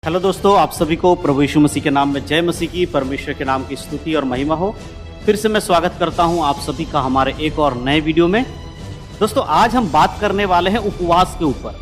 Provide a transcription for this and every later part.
Hello दोस्तों, आप सभी को प्रभु यीशु मसीह के नाम में जय मसीह की, परमेश्वर के नाम की स्तुति और महिमा हो। फिर से मैं स्वागत करता हूं आप सभी का हमारे एक और नए वीडियो में। दोस्तों, आज हम बात करने वाले हैं उपवास के ऊपर।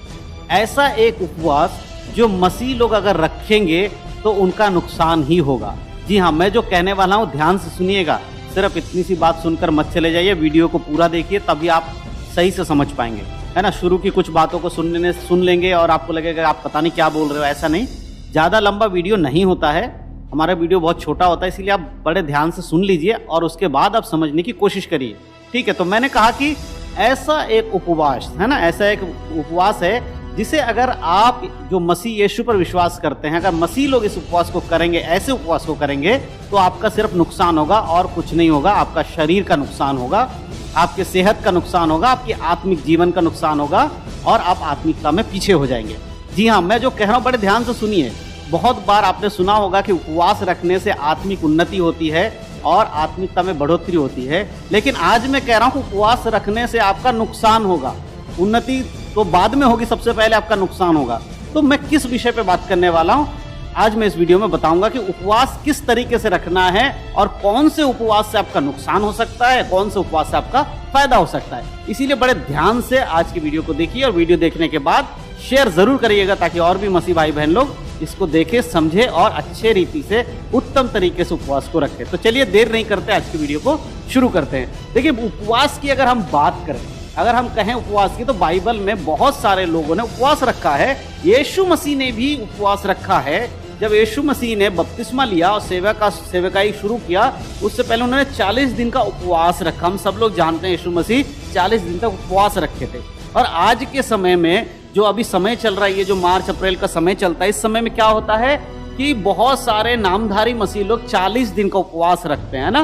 ऐसा एक उपवास जो मसीह लोग अगर रखेंगे तो उनका नुकसान ही होगा। जी हाँ, मैं जो कहने वाला हूँ ध्यान से सुनिएगा। सिर्फ इतनी सी बात सुनकर मत चले जाइए, वीडियो को पूरा देखिए, तभी आप सही से समझ पाएंगे, है ना। शुरू की कुछ बातों को सुन लेंगे और आपको लगेगा आप पता नहीं क्या बोल रहे हो। ऐसा नहीं, ज़्यादा लंबा वीडियो नहीं होता है, हमारा वीडियो बहुत छोटा होता है, इसीलिए आप बड़े ध्यान से सुन लीजिए और उसके बाद आप समझने की कोशिश करिए, ठीक है। तो मैंने कहा कि ऐसा एक उपवास है ना, ऐसा एक उपवास है जिसे अगर आप जो मसीह यीशु पर विश्वास करते हैं, अगर मसीह लोग इस उपवास को करेंगे, ऐसे उपवास को करेंगे, तो आपका सिर्फ नुकसान होगा और कुछ नहीं होगा। आपका शरीर का नुकसान होगा, आपके सेहत का नुकसान होगा, आपके आत्मिक जीवन का नुकसान होगा और आप आत्मिकता में पीछे हो जाएंगे। जी हाँ, मैं जो कह रहा हूँ बड़े ध्यान से सुनिए। बहुत बार आपने सुना होगा कि उपवास रखने से आत्मिक उन्नति होती है और आत्मिकता में बढ़ोतरी होती है, लेकिन आज मैं कह रहा हूँ उपवास रखने से आपका नुकसान होगा। उन्नति तो बाद में होगी, सबसे पहले आपका नुकसान होगा। तो मैं किस विषय पे बात करने वाला हूँ आज मैं इस वीडियो में बताऊंगा कि उपवास किस तरीके से रखना है और कौन से उपवास से आपका नुकसान हो सकता है, कौन से उपवास से आपका फायदा हो सकता है। इसीलिए बड़े ध्यान से आज की वीडियो को देखिए और वीडियो देखने के बाद शेयर जरूर करिएगा ताकि और भी मसीह भाई बहन लोग इसको देखें, समझे और अच्छे रीति से उत्तम तरीके से उपवास को रखें। तो चलिए देर नहीं करते, आज की वीडियो को शुरू करते हैं। देखिए, उपवास की अगर हम बात करें, अगर हम कहें उपवास की, तो बाइबल में बहुत सारे लोगों ने उपवास रखा है। यीशु मसीह ने भी उपवास रखा है। जब यीशु मसीह ने बपतिस्मा लिया और सेवकाई शुरू किया, उससे पहले उन्होंने 40 दिन का उपवास रखा। हम सब लोग जानते हैं यीशु मसीह 40 दिन तक उपवास रखे थे। और आज के समय में जो अभी समय चल रहा है, ये जो मार्च अप्रैल का समय चलता है, इस समय में क्या होता है कि बहुत सारे नामधारी मसीह लोग 40 दिन का उपवास रखते हैं ना,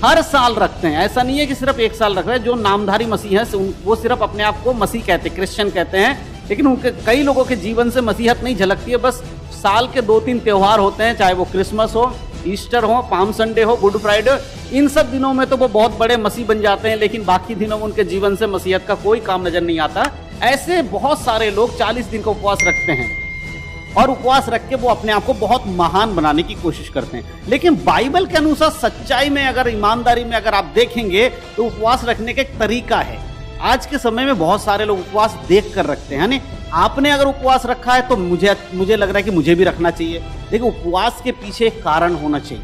हर साल रखते हैं। ऐसा नहीं है कि सिर्फ एक साल रख रहे हैं। जो नामधारी मसीह हैं वो सिर्फ अपने आप को मसीह कहते हैं, क्रिश्चियन कहते हैं, लेकिन उनके कई लोगों के जीवन से मसीहत नहीं झलकती है। बस साल के 2-3 त्योहार होते हैं, चाहे वो क्रिसमस हो, ईस्टर हो, पाम संडे हो, गुड फ्राइडे, इन सब दिनों में तो वो बहुत बड़े मसीह बन जाते हैं, लेकिन बाकी दिनों में उनके जीवन से मसीहत का कोई काम नजर नहीं आता। ऐसे बहुत सारे लोग 40 दिन का उपवास रखते हैं और उपवास रख के वो अपने आप को बहुत महान बनाने की कोशिश करते हैं। लेकिन बाइबल के अनुसार सच्चाई में, अगर ईमानदारी में अगर आप देखेंगे, तो उपवास रखने का एक तरीका है। आज के समय में बहुत सारे लोग उपवास देख कर रखते हैं, यानी आपने अगर उपवास रखा है तो मुझे लग रहा है कि मुझे भी रखना चाहिए। देखिए, उपवास के पीछे एक कारण होना चाहिए।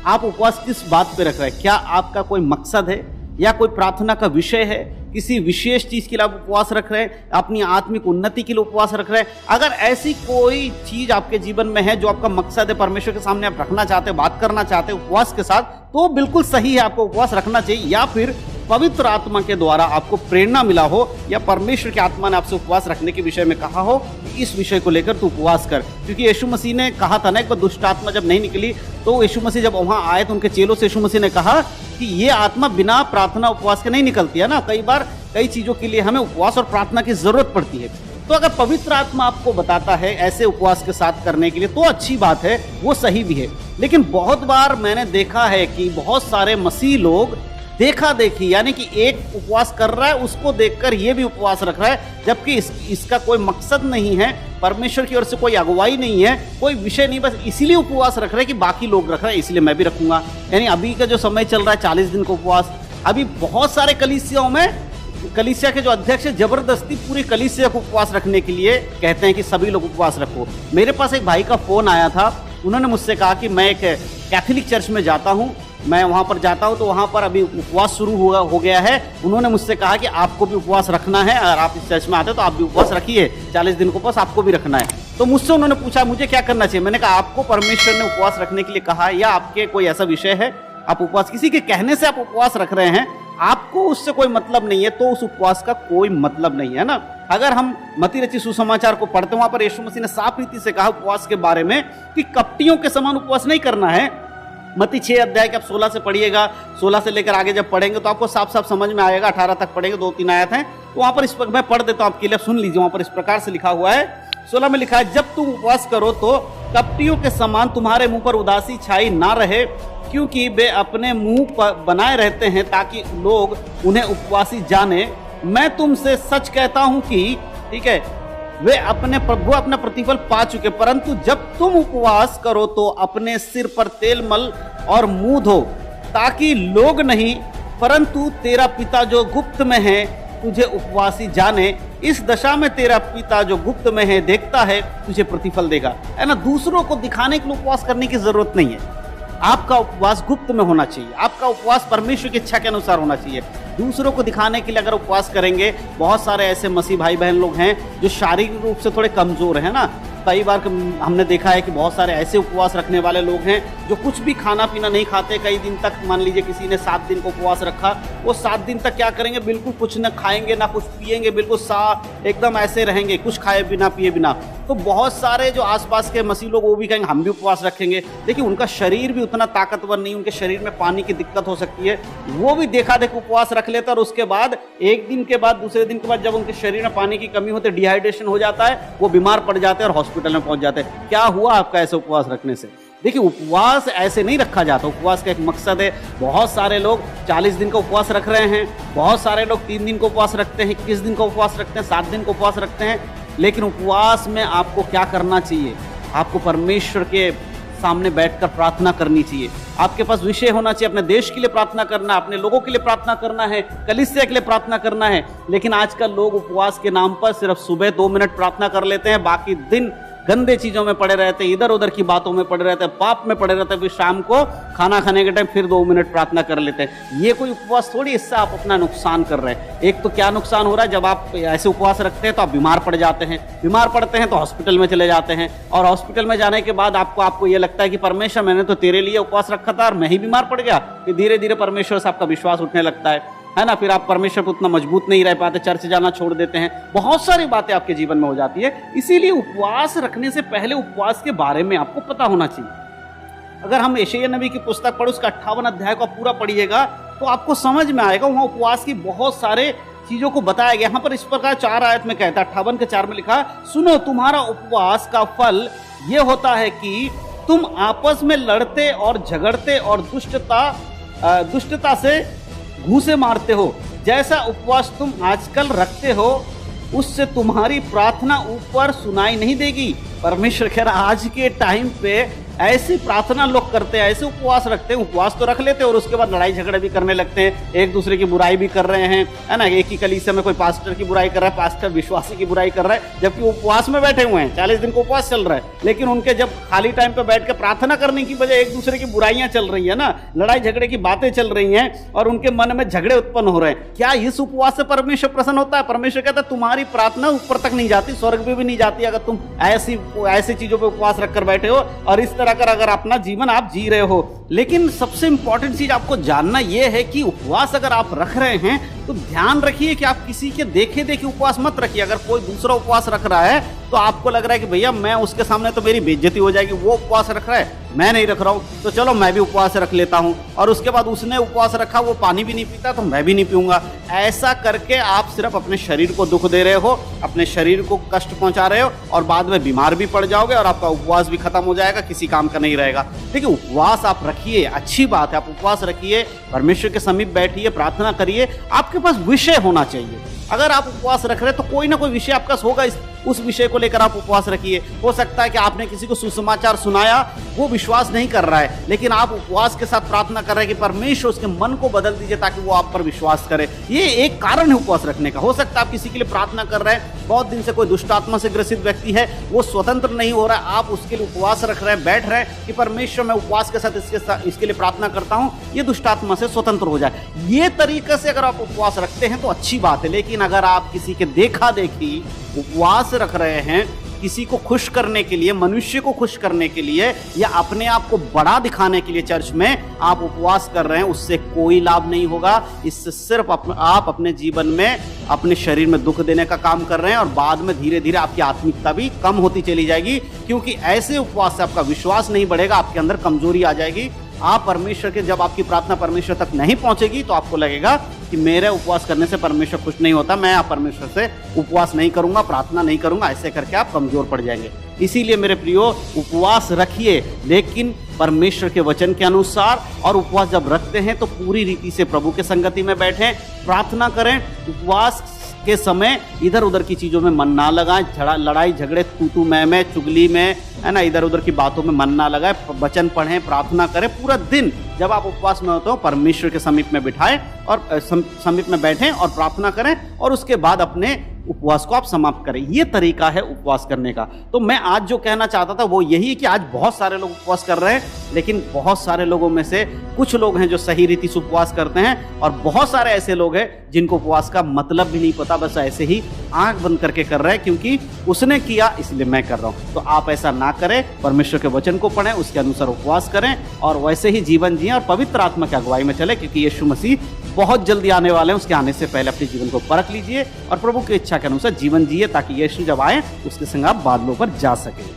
आप उपवास किस बात पे रख रहे हैं? क्या आपका कोई मकसद है या कोई प्रार्थना का विषय है? किसी विशेष चीज के लिए आप उपवास रख रहे हैं? अपनी आत्मिक उन्नति के लिए उपवास रख रहे हैं? अगर ऐसी कोई चीज आपके जीवन में है जो आपका मकसद है, परमेश्वर के सामने आप रखना चाहते हैं, बात करना चाहते हैं उपवास के साथ, तो बिल्कुल सही है, आपको उपवास रखना चाहिए। या फिर पवित्र आत्मा के द्वारा आपको प्रेरणा मिला हो या परमेश्वर की आत्मा ने आपसे उपवास रखने के विषय में कहा हो, इस विषय को लेकर तू उपवास कर। क्योंकि यीशु मसीह ने कहा था ना, एक बार दुष्ट आत्मा जब नहीं निकली, तो यीशु मसीह जब वहां आए तो उनके चेलों से यीशु मसीह ने कहा कि ये आत्मा बिना प्रार्थना उपवास के नहीं निकलती है ना। कई बार कई चीजों के लिए हमें उपवास और प्रार्थना की जरूरत पड़ती है। तो अगर पवित्र आत्मा आपको बताता है ऐसे उपवास के साथ करने के लिए, तो अच्छी बात है, वो सही भी है। लेकिन बहुत बार मैंने देखा है कि बहुत सारे मसीह लोग देखा देखी, यानी कि एक उपवास कर रहा है, उसको देखकर ये भी उपवास रख रहा है, जबकि इसका कोई मकसद नहीं है, परमेश्वर की ओर से कोई अगुवाई नहीं है, कोई विषय नहीं, बस इसीलिए उपवास रख रहे हैं कि बाकी लोग रख रहे हैं इसलिए मैं भी रखूंगा। यानी अभी का जो समय चल रहा है 40 दिन का उपवास, अभी बहुत सारे कलीसियाओं में, कलीसिया के जो अध्यक्ष है जबरदस्ती पूरी कलीसिया को उपवास रखने के लिए कहते हैं कि सभी लोग उपवास रखो। मेरे पास एक भाई का फोन आया था, उन्होंने मुझसे कहा कि मैं एक कैथोलिक चर्च में जाता हूँ, मैं वहाँ पर जाता हूँ, तो वहाँ पर अभी उपवास शुरू हो गया है। उन्होंने मुझसे कहा कि आपको भी उपवास रखना है, अगर आप इस चर्च में आते हो तो आप भी उपवास रखिए, 40 दिन का उपवास आपको भी रखना है। तो मुझसे उन्होंने पूछा मुझे क्या करना चाहिए। मैंने कहा आपको परमेश्वर ने उपवास रखने के लिए कहा है या आपके कोई ऐसा विषय है, आप उपवास किसी के कहने से आप उपवास रख रहे हैं, आपको उससे कोई मतलब नहीं है, तो उस उपवास का कोई मतलब नहीं है ना। अगर हम मत्ती रचित सुसमाचार को पढ़ते, वहां पर यीशु मसीह ने साफ रीति से कहा उपवास के बारे में कि कपटियों के समान उपवास नहीं करना है। मत्ती 6 अध्याय के आप 16 से पढ़िएगा, 16 से लेकर आगे जब पढ़ेंगे तो आपको साफ साफ समझ में आएगा। 18 तक पढ़ेंगे, 2-3 आयत हैं, तो वहां पर मैं पढ़ देता हूं आपके लिए, सुन लीजिए। वहां पर इस प्रकार से लिखा हुआ है, 16 में लिखा है, जब तुम उपवास करो तो कपटियों के समान तुम्हारे मुंह पर उदासी छाई ना रहे, क्योंकि वे अपने मुंह पर बनाए रहते हैं ताकि लोग उन्हें उपवासी जाने। मैं तुमसे सच कहता हूं कि, ठीक है, वे अपना प्रतिफल पा चुके। परंतु जब तुम उपवास करो तो अपने सिर पर तेल मल और मुंह धो, ताकि लोग नहीं परंतु तेरा पिता जो गुप्त में है तुझे उपवासी जाने। इस दशा में तेरा पिता जो गुप्त में है देखता है, तुझे प्रतिफल देगा। है ना, दूसरों को दिखाने के लिए उपवास करने की जरूरत नहीं है। आपका उपवास गुप्त में होना चाहिए, आपका उपवास परमेश्वर की इच्छा के अनुसार होना चाहिए। दूसरों को दिखाने के लिए अगर उपवास करेंगे, बहुत सारे ऐसे मसीह भाई बहन लोग हैं जो शारीरिक रूप से थोड़े कमजोर हैं ना। कई बार हमने देखा है कि बहुत सारे ऐसे उपवास रखने वाले लोग हैं जो कुछ भी खाना पीना नहीं खाते कई दिन तक। मान लीजिए किसी ने 7 दिन को उपवास रखा, वो 7 दिन तक क्या करेंगे, बिल्कुल कुछ न खाएंगे ना कुछ पिएंगे, बिल्कुल एकदम ऐसे रहेंगे, कुछ खाए बिना पिए बिना। तो बहुत सारे जो आसपास के मसीह लोग वो भी कहेंगे हम भी उपवास रखेंगे। देखिए उनका शरीर भी उतना ताकतवर नहीं, उनके शरीर में पानी की दिक्कत हो सकती है। वो भी देखा देख उपवास रख लेते और उसके बाद एक दिन के बाद दूसरे दिन के बाद जब उनके शरीर में पानी की कमी होती है, डिहाइड्रेशन हो जाता है, वो बीमार पड़ जाते हैं और हॉस्पिटल में पहुंच जाते हैं। क्या हुआ आपका ऐसे उपवास रखने से? देखिए उपवास ऐसे नहीं रखा जाता, उपवास का एक मकसद है। बहुत सारे लोग 40 दिन का उपवास रख रहे हैं, बहुत सारे लोग 3 दिन का उपवास रखते हैं, 21 दिन का उपवास रखते हैं, 7 दिन का उपवास रखते हैं। लेकिन उपवास में आपको क्या करना चाहिए? आपको परमेश्वर के सामने बैठकर प्रार्थना करनी चाहिए। आपके पास विषय होना चाहिए, अपने देश के लिए प्रार्थना करना, अपने लोगों के लिए प्रार्थना करना है, कलीसिया के लिए प्रार्थना करना है। लेकिन आजकल लोग उपवास के नाम पर सिर्फ सुबह 2 मिनट प्रार्थना कर लेते हैं, बाकी दिन गंदे चीजों में पड़े रहते हैं, इधर उधर की बातों में पड़े रहते हैं, पाप में पड़े रहते हैं। फिर शाम को खाना खाने के टाइम फिर 2 मिनट प्रार्थना कर लेते हैं। ये कोई उपवास थोड़ी, इससे आप अपना नुकसान कर रहे हैं। एक तो क्या नुकसान हो रहा है, जब आप ऐसे उपवास रखते हैं तो आप बीमार पड़ जाते हैं, बीमार पड़ते हैं तो हॉस्पिटल में चले जाते हैं, और हॉस्पिटल में जाने के बाद आपको ये लगता है कि परमेश्वर मैंने तो तेरे लिए उपवास रखा था और मैं ही बीमार पड़ गया। फिर धीरे धीरे परमेश्वर से आपका विश्वास उठने लगता है ना। फिर आप परमेश्वर पर उतना मजबूत नहीं रह पाते, चर्च जाना छोड़ देते हैं, बहुत सारी बातें आपके जीवन में हो जाती है। इसीलिए उपवास रखने से पहले उपवास के बारे में आपको पता होना चाहिए। अगर हम यशायाह नबी की पुस्तक पढ़ो, उसका 58 अध्याय को पूरा पढ़िएगा तो आपको समझ में आएगा। वहां उपवास की बहुत सारे चीजों को बताया गया। यहाँ पर इस प्रकार 4 आयत में कहता है, 58 के 4 में लिखा, सुनो तुम्हारा उपवास का फल ये होता है कि तुम आपस में लड़ते और झगड़ते और दुष्टता से घूंसे मारते हो। जैसा उपवास तुम आजकल रखते हो उससे तुम्हारी प्रार्थना ऊपर सुनाई नहीं देगी। परमेश्वर कह रहा आज के टाइम पे ऐसी प्रार्थना लोग करते हैं, ऐसे उपवास रखते हैं, उपवास तो रख लेते हैं और उसके बाद लड़ाई झगड़े भी करने लगते हैं, एक दूसरे की बुराई भी कर रहे हैं, है ना। एक ही कलीसिया में कोई पास्टर की बुराई कर रहा है, पास्टर विश्वासी की बुराई कर रहा है, जबकि उपवास में बैठे हुए हैं, 40 दिन का उपवास चल रहा है। लेकिन उनके जब खाली टाइम पे बैठ के प्रार्थना करने की बजाय एक दूसरे की बुराइयां चल रही है ना, लड़ाई झगड़े की बातें चल रही हैं और उनके मन में झगड़े उत्पन्न हो रहे हैं। क्या इस उपवास से परमेश्वर प्रसन्न होता है? परमेश्वर कहता है तुम्हारी प्रार्थना ऊपर तक नहीं जाती, स्वर्ग में भी नहीं जाती, अगर तुम ऐसी चीजों पर उपवास रखकर बैठे हो और इस तरह का अगर अपना जीवन आप जी रहे हो। लेकिन सबसे इंपॉर्टेंट चीज आपको जानना यह है कि उपवास अगर आप रख रहे हैं तो ध्यान रखिए कि आप किसी के देखे देखे उपवास मत रखिए। अगर कोई दूसरा उपवास रख रहा है तो आपको लग रहा है कि भैया मैं उसके सामने तो मेरी बेइज्जती हो जाएगी, वो उपवास रख रहा है मैं नहीं रख रहा हूं, तो चलो मैं भी उपवास रख लेता हूं। और उसके बाद उसने उपवास रखा, वो पानी भी नहीं पीता तो मैं भी नहीं पीऊंगा। ऐसा करके आप सिर्फ अपने शरीर को दुख दे रहे हो, अपने शरीर को कष्ट पहुंचा रहे हो और बाद में बीमार भी पड़ जाओगे और आपका उपवास भी खत्म हो जाएगा, किसी काम का नहीं रहेगा। देखिए उपवास आप रखिए, अच्छी बात है, आप उपवास रखिए, परमेश्वर के समीप बैठिए, प्रार्थना करिए। आपके पास विषय होना चाहिए। अगर आप उपवास रख रहे हैं तो कोई ना कोई विषय आपका होगा, उस विषय को लेकर आप उपवास रखिए। हो सकता है कि आपने किसी को सुसमाचार सुनाया, वो विश्वास नहीं कर रहा है, लेकिन आप उपवास के साथ प्रार्थना कर रहे हैं कि परमेश्वर उसके मन को बदल दीजिए ताकि वो आप पर विश्वास करे। ये एक कारण है उपवास रखने का। हो सकता है आप किसी के लिए प्रार्थना कर रहे हैं, बहुत दिन से कोई दुष्ट आत्मा से ग्रसित व्यक्ति है, वो स्वतंत्र नहीं हो रहा है, आप उसके लिए उपवास रख रहे हैं, बैठ रहे हैं कि परमेश्वर मैं उपवास के साथ इसके लिए प्रार्थना करता हूं, ये दुष्ट आत्मा से स्वतंत्र हो जाए। ये तरीके से अगर आप उपवास रखते हैं तो अच्छी बात है। लेकिन अगर आप किसी के देखा देखी उपवास रख रहे हैं, किसी को खुश करने के लिए, मनुष्य को खुश करने के लिए या अपने आप को बड़ा दिखाने के लिए चर्च में आप उपवास कर रहे हैं, उससे कोई लाभ नहीं होगा। इससे सिर्फ आप अपने जीवन में अपने शरीर में दुख देने का काम कर रहे हैं और बाद में धीरे धीरे आपकी आत्मिकता भी कम होती चली जाएगी, क्योंकि ऐसे उपवास से आपका विश्वास नहीं बढ़ेगा, आपके अंदर कमजोरी आ जाएगी। आप परमेश्वर के, जब आपकी प्रार्थना परमेश्वर तक नहीं पहुंचेगी तो आपको लगेगा कि मेरे उपवास करने से परमेश्वर खुश नहीं होता, मैं परमेश्वर से उपवास नहीं करूंगा, प्रार्थना नहीं करूंगा। ऐसे करके आप कमजोर पड़ जाएंगे। इसीलिए मेरे प्रियो, उपवास रखिए लेकिन परमेश्वर के वचन के अनुसार, और उपवास जब रखते हैं तो पूरी रीति से प्रभु के संगति में बैठें, प्रार्थना करें। उपवास के समय इधर उधर की चीजों में मन ना लगाएं, लड़ाई झगड़े, तू मैं, चुगली में, है ना, इधर उधर की बातों में मन ना लगाएं, वचन पढ़ें, प्रार्थना करें। पूरा दिन जब आप उपवास में होते हो परमेश्वर के समीप में बिठाएं और समीप में बैठें और प्रार्थना करें, और उसके बाद अपने उपवास को आप समाप्त करें। ये तरीका है उपवास करने का। तो मैं आज जो कहना चाहता था वो यही है कि आज बहुत सारे लोग उपवास कर रहे हैं, लेकिन बहुत सारे लोगों में से कुछ लोग हैं जो सही रीति से उपवास करते हैं, और बहुत सारे ऐसे लोग हैं जिनको उपवास का मतलब भी नहीं पता, बस ऐसे ही आंख बंद करके कर रहे हैं क्योंकि उसने किया इसलिए मैं कर रहा हूं। तो आप ऐसा ना करें, परमेश्वर के वचन को पढ़ें, उसके अनुसार उपवास करें और वैसे ही जीवन जिएं और पवित्र आत्मा की अगुवाई में चले, क्योंकि यीशु मसीह बहुत जल्दी आने वाले हैं। उसके आने से पहले अपने जीवन को परख लीजिए और प्रभु की इच्छा के अनुसार जीवन जिए, ताकि यीशु जब आए उसके संग आप बादलों पर जा सके।